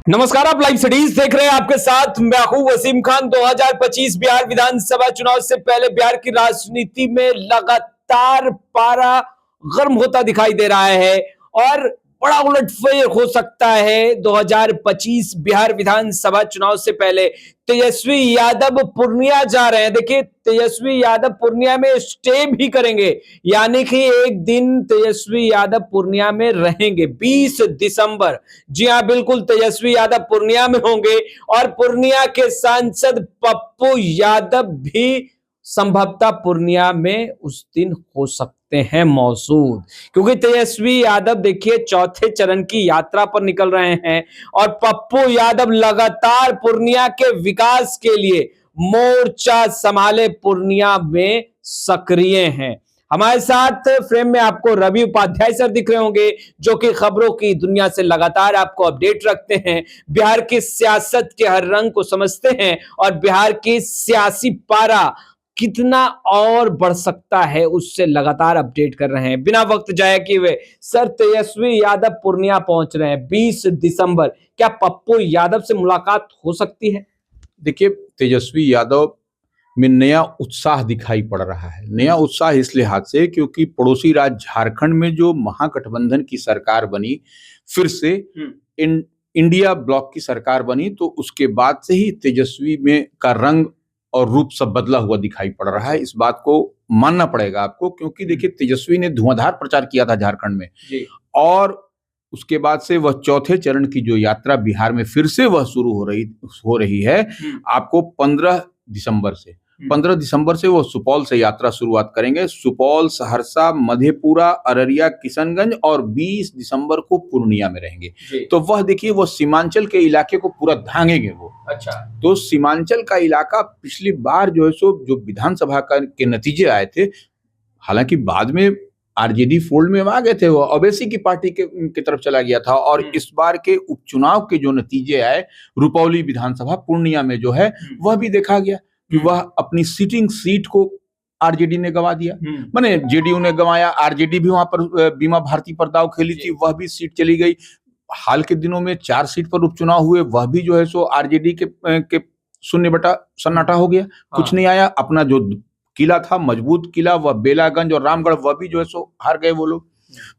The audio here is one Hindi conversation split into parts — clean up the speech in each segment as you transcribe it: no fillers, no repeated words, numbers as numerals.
नमस्कार, आप लाइव स्टडीज देख रहे हैं। आपके साथ मैं हूं वसीम खान। 2025 बिहार विधानसभा चुनाव से पहले बिहार की राजनीति में लगातार पारा गर्म होता दिखाई दे रहा है और बड़ा उलटफेर हो सकता है। 2025 बिहार विधानसभा चुनाव से पहले तेजस्वी यादव पूर्णिया जा रहे हैं। देखिए, तेजस्वी यादव पूर्णिया में स्टे भी करेंगे, यानी कि एक दिन तेजस्वी यादव पूर्णिया में रहेंगे 20 दिसंबर। जी हां, बिल्कुल, तेजस्वी यादव पूर्णिया में होंगे और पूर्णिया के सांसद पप्पू यादव भी संभवतः पूर्णिया में उस दिन हो सकते हैं मौजूद, क्योंकि तेजस्वी यादव देखिए चौथे चरण की यात्रा पर निकल रहे हैं और पप्पू यादव लगातार पूर्णिया के विकास के लिए मोर्चा संभाले पूर्णिया में सक्रिय हैं। हमारे साथ फ्रेम में आपको रवि उपाध्याय सर दिख रहे होंगे, जो कि खबरों की दुनिया से लगातार आपको अपडेट रखते हैं, बिहार की सियासत के हर रंग को समझते हैं और बिहार की सियासी पारा कितना और बढ़ सकता है उससे लगातार अपडेट कर रहे हैं। बिना वक्त जाया किए हुए सर, तेजस्वी यादव पूर्णिया पहुंच रहे हैं 20 दिसंबर, क्या पप्पू यादव से मुलाकात हो सकती है? देखिए, तेजस्वी यादव में नया उत्साह दिखाई पड़ रहा है। नया उत्साह इस लिहाज से क्योंकि पड़ोसी राज्य झारखंड में जो महागठबंधन की सरकार बनी, फिर से इंडिया ब्लॉक की सरकार बनी, तो उसके बाद से ही तेजस्वी में का रंग और रूप सब बदला हुआ दिखाई पड़ रहा है। इस बात को मानना पड़ेगा आपको, क्योंकि देखिए तेजस्वी ने धुआंधार प्रचार किया था झारखंड में जी। और उसके बाद से वह चौथे चरण की जो यात्रा बिहार में फिर से वह शुरू हो रही है। आपको 15 दिसंबर से वो सुपौल से यात्रा शुरुआत करेंगे। सुपौल, सहरसा, मधेपुरा, अररिया, किशनगंज और 20 दिसंबर को पूर्णिया में रहेंगे। तो वह देखिए वो सीमांचल के इलाके को पूरा धांगेंगे वो। अच्छा। तो सीमांचल का इलाका पिछली बार जो है सो जो विधानसभा के नतीजे आए थे, हालांकि बाद में आरजेडी फोल्ड में आ गए थे, वो ओवैसी की पार्टी की तरफ चला गया था। और इस बार के उपचुनाव के जो नतीजे आए, रुपौली विधानसभा पूर्णिया में जो है वह भी देखा गया कि वह अपनी सिटिंग सीट को आरजेडी ने गंवा दिया। माने जेडीयू ने गंवाया, आरजेडी भी वहां पर बीमा भारती पर दाव खेली थी, वह भी सीट चली गई। हाल के दिनों में 4 सीट पर उपचुनाव हुए, वह भी जो है सो आरजेडी के शून्य बटा सन्नाटा हो गया, कुछ नहीं आया। अपना जो किला था, मजबूत किला, वह बेलागंज और रामगढ़, वह भी जो है सो हार गए वो लोग।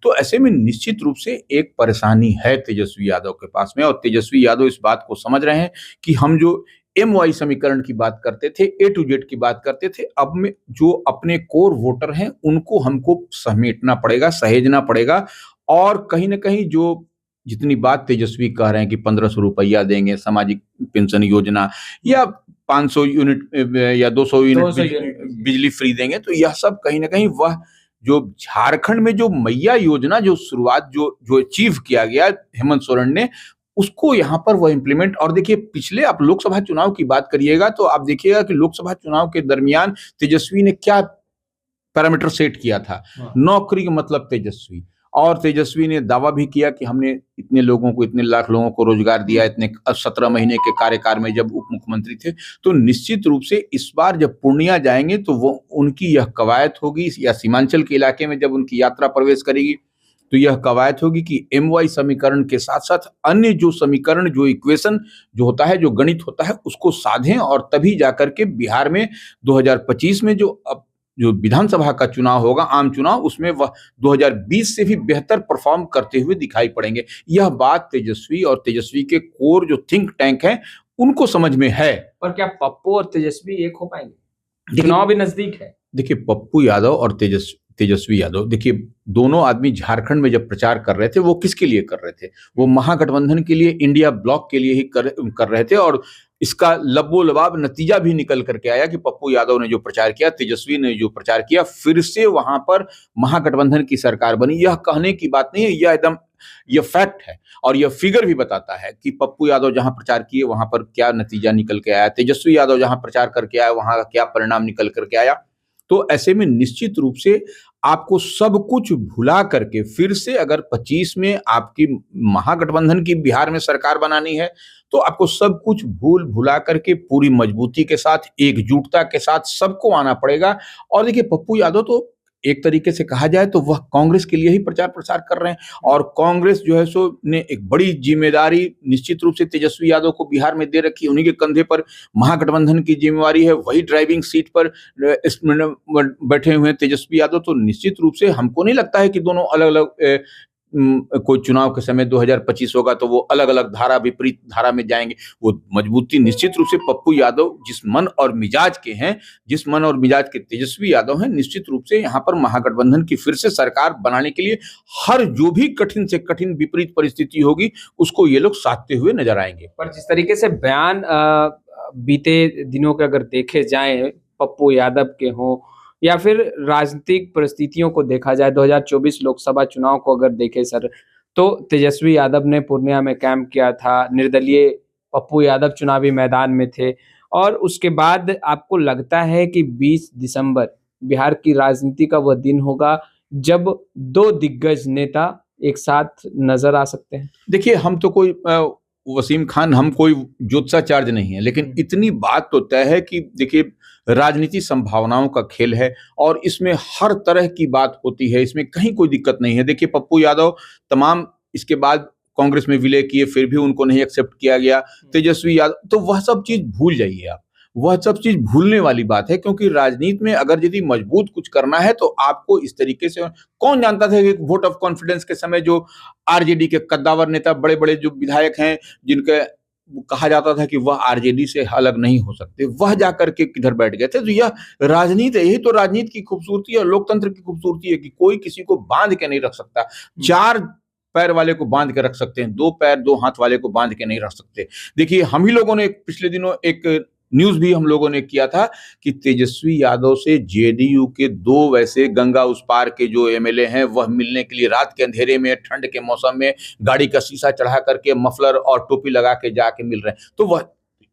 तो ऐसे में निश्चित रूप से एक परेशानी है तेजस्वी यादव के पास में, और तेजस्वी यादव इस बात को समझ रहे हैं कि हम जो MY समीकरण की बात करते थे, A to Z की बात करते थे, अब में जो अपने कोर वोटर हैं उनको हमको समेटना पड़ेगा, सहेजना पड़ेगा। और कहीं ना कहीं जो जितनी बात तेजस्वी कह रहे हैं कि 1500 रुपया देंगे, सामाजिक पेंशन योजना, या 500 यूनिट या 200 यूनिट बिजली फ्री देंगे, तो यह सब कहीं ना कहीं वह जो झारखंड में जो मैया योजना जो शुरुआत जो अचीव किया गया हेमंत सोरेन ने, उसको यहाँ पर वह इंप्लीमेंट। और देखिए, पिछले आप लोकसभा चुनाव की बात करिएगा तो आप देखिएगा कि लोकसभा चुनाव के दरमियान तेजस्वी ने क्या पैरामीटर सेट किया था। नौकरी का मतलब तेजस्वी, और तेजस्वी ने दावा भी किया कि हमने इतने लोगों को, इतने लाख लोगों को रोजगार दिया इतने 17 महीने के कार्यकाल में जब उप मुख्यमंत्री थे। तो निश्चित रूप से इस बार जब पूर्णिया जाएंगे तो वो उनकी यह कवायद होगी, या सीमांचल के इलाके में जब उनकी यात्रा प्रवेश करेगी तो यह कवायद होगी कि MY समीकरण के साथ साथ अन्य जो समीकरण, जो इक्वेशन जो होता है, जो गणित होता है, उसको साधें, और तभी जाकर के बिहार में 2025 में जो विधानसभा का चुनाव होगा, आम चुनाव, उसमें वह 2020 से भी बेहतर परफॉर्म करते हुए दिखाई पड़ेंगे। यह बात तेजस्वी और तेजस्वी के कोर जो थिंक टैंक हैं उनको समझ में है। पर क्या पप्पू और तेजस्वी एक हो पाएंगे? चुनाव भी नजदीक है। देखिए, पप्पू यादव और तेजस्वी यादव, देखिए दोनों आदमी झारखंड में जब प्रचार कर रहे थे, वो किसके लिए कर रहे थे? वो महागठबंधन के लिए, इंडिया ब्लॉक के लिए ही कर रहे थे। और इसका लबोलबाब नतीजा भी निकल करके आया कि पप्पू यादव ने जो प्रचार किया, तेजस्वी ने जो प्रचार किया, फिर से वहां पर महागठबंधन की सरकार बनी। यह कहने की बात नहीं है, यह फैक्ट है। और यह फिगर भी बताता है कि पप्पू यादव जहां प्रचार किए वहां पर क्या नतीजा निकल के आया, तेजस्वी यादव जहां प्रचार करके आया वहां का क्या परिणाम निकल करके आया। तो ऐसे में निश्चित रूप से आपको सब कुछ भुला करके फिर से अगर 25 में आपकी महागठबंधन की बिहार में सरकार बनानी है, तो आपको सब कुछ भूल भुला करके पूरी मजबूती के साथ, एकजुटता के साथ सबको आना पड़ेगा। और देखिए, पप्पू यादव तो एक तरीके से कहा जाए तो वह कांग्रेस के लिए ही प्रचार प्रसार कर रहे हैं और कांग्रेस जो है सो ने एक बड़ी जिम्मेदारी निश्चित रूप से तेजस्वी यादव को बिहार में दे रखी है। उन्हीं के कंधे पर महागठबंधन की जिम्मेवारी है, वही ड्राइविंग सीट पर बैठे हुए हैं तेजस्वी यादव। तो निश्चित रूप से हमको नहीं लगता है कि दोनों अलग अलग कोई चुनाव के समय 2025 होगा तो वो अलग अलग धारा विपरीत धारा में जाएंगे। वो मजबूती निश्चित रूप से पप्पू यादव जिस मन और मिजाज के हैं, जिस मन और मिजाज के तेजस्वी यादव हैं, निश्चित रूप से यहाँ पर महागठबंधन की फिर से सरकार बनाने के लिए हर जो भी कठिन से कठिन विपरीत परिस्थिति होगी उसको ये लोग साधते हुए नजर आएंगे। पर जिस तरीके से बयान बीते दिनों के अगर देखे जाए पप्पू यादव के हों या फिर राजनीतिक परिस्थितियों को देखा जाए, 2024 लोकसभा चुनाव को अगर देखें सर, तो तेजस्वी यादव ने पूर्णिया में कैंप किया था, निर्दलीय पप्पू यादव चुनावी मैदान में थे और उसके बाद आपको लगता है कि 20 दिसंबर बिहार की राजनीति का वह दिन होगा जब दो दिग्गज नेता एक साथ नजर आ सकते हैं? देखिए, हम तो कोई वसीम खान, हम कोई ज्योतिषाचार्य नहीं है, लेकिन इतनी बात तो तय है कि देखिए राजनीति संभावनाओं का खेल है और इसमें हर तरह की बात होती है, इसमें कहीं कोई दिक्कत नहीं है। देखिए पप्पू यादव तमाम इसके बाद कांग्रेस में विलय किए, फिर भी उनको नहीं एक्सेप्ट किया गया। तेजस्वी यादव, तो वह सब चीज भूल जाइए आप, वह सब चीज भूलने वाली बात है, क्योंकि राजनीति में अगर यदि मजबूत कुछ करना है तो आपको इस तरीके से, कौन जानता था कि वोट ऑफ कॉन्फिडेंस के समय जो आरजेडी के कद्दावर नेता, बड़े बड़े जो विधायक हैं जिनके कहा जाता था कि वह आरजेडी से अलग नहीं हो सकते, वह जाकर के किधर बैठ गए थे। तो यह राजनीति है, यही तो राजनीति की खूबसूरती और लोकतंत्र की खूबसूरती है कि कोई किसी को बांध के नहीं रख सकता। चार पैर वाले को बांध के रख सकते हैं, दो पैर दो हाथ वाले को बांध के नहीं रख सकते। देखिए हम ही लोगों ने पिछले दिनों एक न्यूज भी हम लोगों ने किया था कि तेजस्वी यादव से जेडीयू के दो वैसे गंगा उस पार के जो एमएलए हैं वह मिलने के लिए रात के अंधेरे में, ठंड के मौसम में गाड़ी का शीशा चढ़ा करके मफलर और टोपी लगा के जाके मिल रहे हैं। तो वह,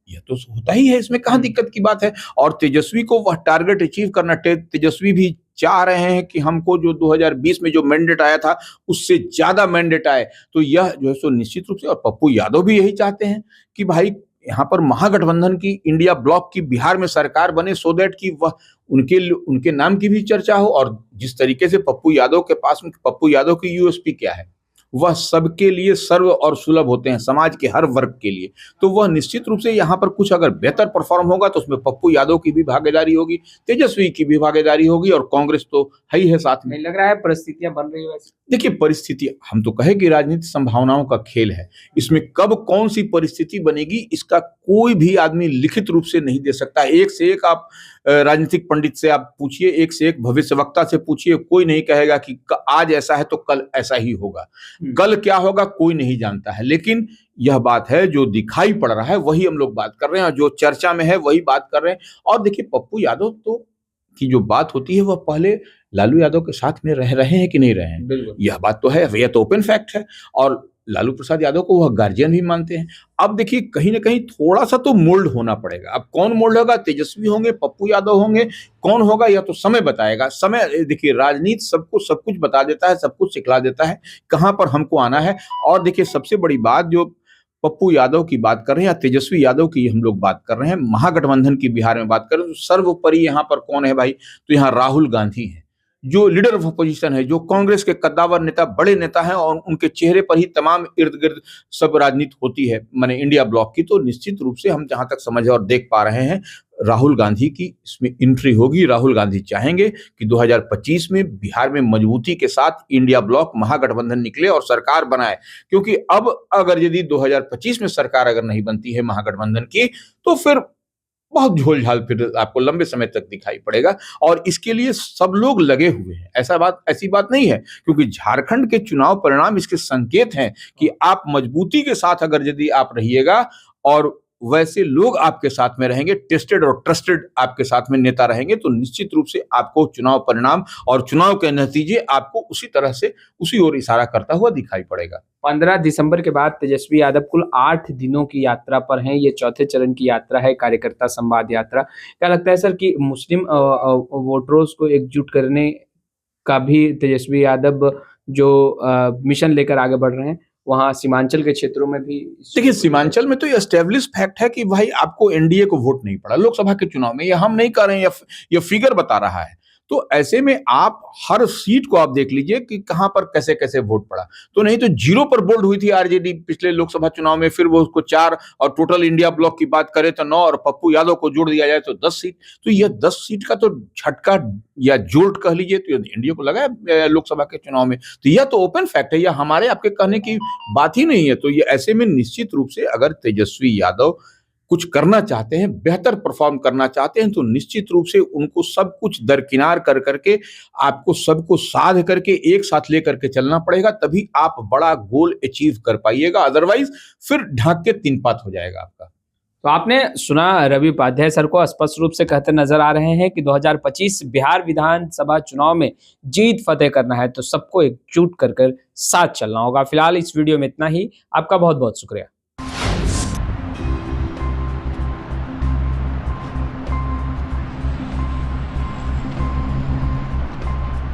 यह तो होता ही है, इसमें कहाँ दिक्कत की बात है। और तेजस्वी को वह टारगेट अचीव करना, तेजस्वी भी चाह रहे हैं कि हमको जो 2020 में जो मैंडेट आया था उससे ज्यादा मैंडेट आए। तो यह जो है सो निश्चित रूप से, और पप्पू यादव भी यही चाहते हैं कि भाई यहाँ पर महागठबंधन की, इंडिया ब्लॉक की बिहार में सरकार बने, सो दैट कि वह उनके नाम की भी चर्चा हो। और जिस तरीके से पप्पू यादव के पास, पप्पू यादव की यूएसपी क्या है, वह सबके लिए सर्व और सुलभ होते हैं, समाज के हर वर्ग के लिए। तो वह निश्चित रूप से यहाँ पर कुछ अगर बेहतर परफॉर्म होगा तो उसमें पप्पू यादव की भी भागीदारी होगी, तेजस्वी की भी भागीदारी होगी और कांग्रेस तो है ही है साथ में। लग रहा है परिस्थितियां बन रही है वैसे। देखिए परिस्थिति, हम तो कहे कि राजनीति संभावनाओं का खेल है, इसमें कब कौन सी परिस्थिति बनेगी इसका कोई भी आदमी लिखित रूप से नहीं दे सकता। एक से एक आप राजनीतिक पंडित से आप पूछिए, एक से एक भविष्यवक्ता से पूछिए, कोई नहीं कहेगा कि आज ऐसा है तो कल ऐसा ही होगा। कल क्या होगा कोई नहीं जानता है, लेकिन यह बात है जो दिखाई पड़ रहा है वही हम लोग बात कर रहे हैं, जो चर्चा में है वही बात कर रहे हैं। और देखिए पप्पू यादव तो की जो बात होती है वह पहले लालू यादव के साथ में रह रहे हैं कि नहीं रहे हैं, यह बात तो है, यह तो ओपन फैक्ट है। और लालू प्रसाद यादव को वह गार्जियन भी मानते हैं। अब देखिए कहीं ना कहीं थोड़ा सा तो मोल्ड होना पड़ेगा। अब कौन मोल्ड होगा, तेजस्वी होंगे, पप्पू यादव होंगे, कौन होगा यह तो समय बताएगा। समय, देखिए राजनीति सबको सब कुछ बता देता है, सब कुछ सिखला देता है कहां पर हमको आना है। और देखिए सबसे बड़ी बात, जो पप्पू यादव की बात कर रहे हैं या तेजस्वी यादव की हम लोग बात कर रहे हैं, महागठबंधन की बिहार में बात कर रहे हैं, तो सर्वोपरि यहाँ पर कौन है भाई, तो यहाँ राहुल गांधी है जो लीडर ऑफ अपोजिशन है, जो कांग्रेस के कद्दावर नेता, बड़े नेता हैं और उनके चेहरे पर ही तमाम इर्द गिर्द सब राजनीति होती है, माने इंडिया ब्लॉक की। तो निश्चित रूप से हम जहां तक समझ और देख पा रहे हैं राहुल गांधी की इसमें एंट्री होगी। राहुल गांधी चाहेंगे कि 2025 में बिहार में मजबूती के साथ इंडिया ब्लॉक महागठबंधन निकले और सरकार बनाए, क्योंकि अब अगर यदि 2025 में सरकार अगर नहीं बनती है महागठबंधन की तो फिर बहुत झोलझाल फिर आपको लंबे समय तक दिखाई पड़ेगा। और इसके लिए सब लोग लगे हुए हैं, ऐसी बात नहीं है, क्योंकि झारखंड के चुनाव परिणाम इसके संकेत हैं कि आप मजबूती के साथ अगर यदि आप रहिएगा और वैसे लोग आपके साथ में रहेंगे, टेस्टेड और ट्रस्टेड आपके साथ में नेता रहेंगे, तो निश्चित रूप से आपको चुनाव परिणाम और चुनाव के नतीजे आपको उसी तरह से उसी ओर इशारा करता हुआ दिखाई पड़ेगा। 15 दिसंबर के बाद तेजस्वी यादव कुल 8 दिनों की यात्रा पर हैं। ये चौथे चरण की यात्रा है, कार्यकर्ता संवाद यात्रा। क्या लगता है सर कि मुस्लिम वोटर्स को एकजुट करने का भी तेजस्वी यादव जो मिशन लेकर आगे बढ़ रहे हैं, वहां सीमांचल के क्षेत्रों में भी? देखिए सीमांचल में तो ये एस्टेब्लिश फैक्ट है कि भाई आपको एनडीए को वोट नहीं पड़ा लोकसभा के चुनाव में, ये हम नहीं कर रहे हैं, ये फिगर बता रहा है। तो ऐसे में आप हर सीट को आप देख लीजिए कि कहां पर कैसे कैसे वोट पड़ा। तो नहीं तो 0 पर बोल्ड हुई थी आरजेडी पिछले लोकसभा चुनाव में, फिर वो उसको 4 और टोटल इंडिया ब्लॉक की बात करें तो 9 और पप्पू यादव को जोड़ दिया जाए तो 10 सीट। तो यह 10 सीट का तो झटका या जोल्ट कह लीजिए तो इंडिया को लगा है लोकसभा के चुनाव में। तो यह तो ओपन फैक्ट है, यह हमारे आपके कहने की बात ही नहीं है। तो ये ऐसे में निश्चित रूप से अगर तेजस्वी यादव कुछ करना चाहते हैं, बेहतर परफॉर्म करना चाहते हैं, तो निश्चित रूप से उनको सब कुछ दरकिनार कर करके आपको सबको साध करके एक साथ लेकर के चलना पड़ेगा, तभी आप बड़ा गोल अचीव कर पाइएगा। अदरवाइज फिर ढाक के 3 पात हो जाएगा आपका। तो आपने सुना रवि उपाध्याय सर को स्पष्ट रूप से कहते नजर आ रहे हैं कि 2025 बिहार विधानसभा चुनाव में जीत फतेह करना है तो सबको एकजुट कर साथ चलना होगा। फिलहाल इस वीडियो में इतना ही। आपका बहुत बहुत शुक्रिया।